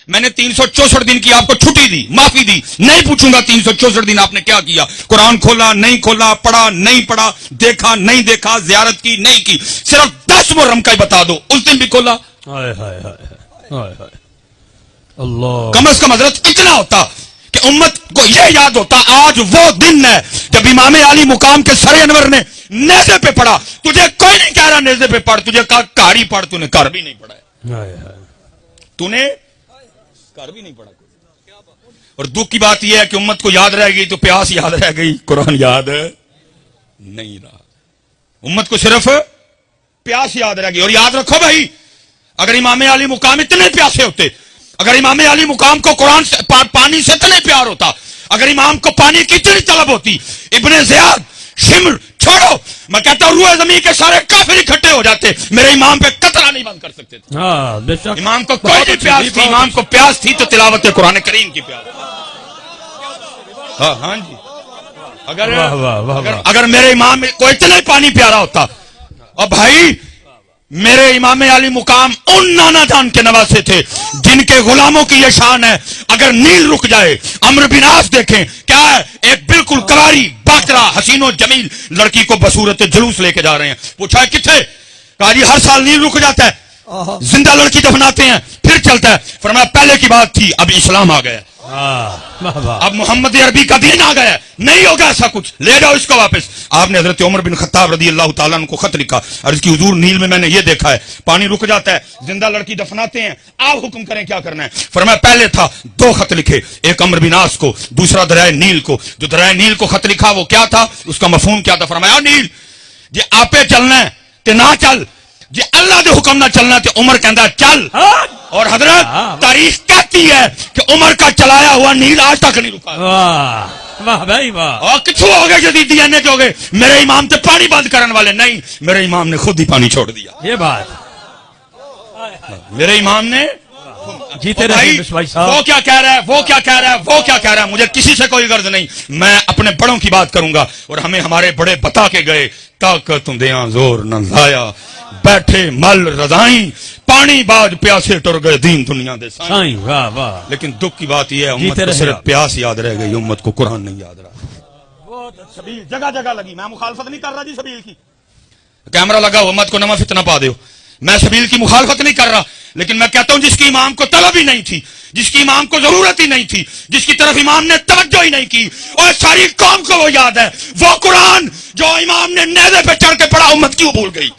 میں نے 364 دن کی آپ کو چھٹی دی، معافی دی، نہیں پوچھوں گا 364 دن آپ نے کیا کیا، قرآن کھولا نہیں کھولا، پڑھا نہیں پڑھا، دیکھا نہیں دیکھا، زیارت کی نہیں کی، صرف 10 محرم کا ہی بتا دو اس دن بھی کھولا؟ اللہ کم از کم حضرت اتنا ہوتا کہ امت کو یہ یاد ہوتا آج وہ دن ہے جب امام علی مقام کے سر انور نے نیزے پہ پڑھا. تجھے کوئی نہیں کہہ رہا نیزے پہ پڑھ، تجھے کہا کاری پڑھ، تو نے کر بھی نہیں پڑھا ہے، تو نے کر بھی نہیں پڑھا. اور دکھ کی بات یہ ہے کہ امت کو یاد رہ گئی تو پیاس یاد رہ گئی، قرآن یاد نہیں رہا. امت کو صرف پیاس یاد رہ گئی. اور یاد رکھو بھائی، اگر امام علی مقام اتنے پیاسے ہوتے، اگر امام علی مقام کو قرآن سے پانی سے اتنے پیار ہوتا، اگر امام کو پانی کی اتنی طلب ہوتی، ابن زیاد شمر چھوڑو، میں کہتا ہوں روئے زمین کے سارے کافر اکٹھے ہو جاتے، میرے امام پہ قطرہ نہیں بند کر سکتے تھے. امام کو کوئی نہیں پیاس تھی، امام کو پیاس تھی تو تلاوت قرآن کریم کی پیاس. ہاں جی، اگر میرے امام کو اتنا پانی پیارا ہوتا. اور بھائی میرے امام علی مقام ان نانا جان کے نواسے تھے جن کے غلاموں کی یہ شان ہے، اگر نیل رک جائے، عمرو بن عاص دیکھیں کیا ہے، ایک بالکل کواری باکرا حسین و جمیل لڑکی کو بصورت جلوس لے کے جا رہے ہیں. پوچھا ہے کتنے؟ کہا جی ہر سال نیل رک جاتا ہے، زندہ لڑکی دفناتے ہیں پھر چلتا ہے. فرمایا پہلے کی بات تھی، اب اسلام آ گیا، اب محمد عربی کا دین آ گیا، نہیں ہوگا ایسا کچھ، لے جاؤ اس کو واپس. آپ نے حضرت عمر بن خطاب رضی اللہ تعالیٰ عنہ کو خط لکھا، عرض کی حضور نیل میں نے یہ دیکھا ہے، پانی رک جاتا ہے، زندہ لڑکی دفناتے ہیں، آپ حکم کریں کیا کرنا ہے. فرمایا پہلے تھا 2 خط لکھے، ایک عمرو بن عاص کو، دوسرا دریائے نیل کو. جو دریائے نیل کو خط لکھا وہ کیا تھا، اس کا مفہوم کیا تھا؟ فرمایا نیل جی آپے چلنا ہے تے نہ چل، جی اللہ دے حکم نہ چلنا تے عمر کہندا چل. اور حضرت تاریخ کہتی ہے کہ عمر کا چلایا ہوا نیل آج تک نہیں رکا. واہ بھائی واہ. اور کچھ ہو گئے جدید ڈی این اے کے ہو گئے، میرے امام تے پانی بند کرنے والے نہیں، میرے امام نے خود ہی پانی چھوڑ دیا. یہ بات میرے امام نے جیتے بھائی وہ کیا کہہ رہا ہے، وہ کیا کہہ رہا ہے، وہ کیا کہہ رہا ہے، مجھے کسی سے کوئی غرض نہیں. میں اپنے بڑوں کی بات کروں گا. اور ہمیں ہمارے بڑے بتا کے گئے، طاقت دیاں زور نہ لایا، بیٹھے مل رضائیں، پانی باج پیاسے ٹر گئے دین دنیا دے سائیں. واہ واہ. لیکن دکھ کی بات یہ ہے امت کو صرف پیاس یاد رہ گئی، امت کو قرآن نہیں یاد رہا. سبیل جگہ جگہ لگی، میں مخالفت نہیں کر رہا جی سبیل کی، کیمرہ لگا ہو امت کو نواں فتنہ پا دیو، میں سبیل کی مخالفت نہیں کر رہا، لیکن میں کہتا ہوں جس کی امام کو طلب ہی نہیں تھی، جس کی امام کو ضرورت ہی نہیں تھی، جس کی طرف امام نے توجہ ہی نہیں کی، اور ساری قوم کو وہ یاد ہے، وہ قرآن جو امام نے نیزے پہ چڑھ کے پڑھا امت کیوں بھول گئی؟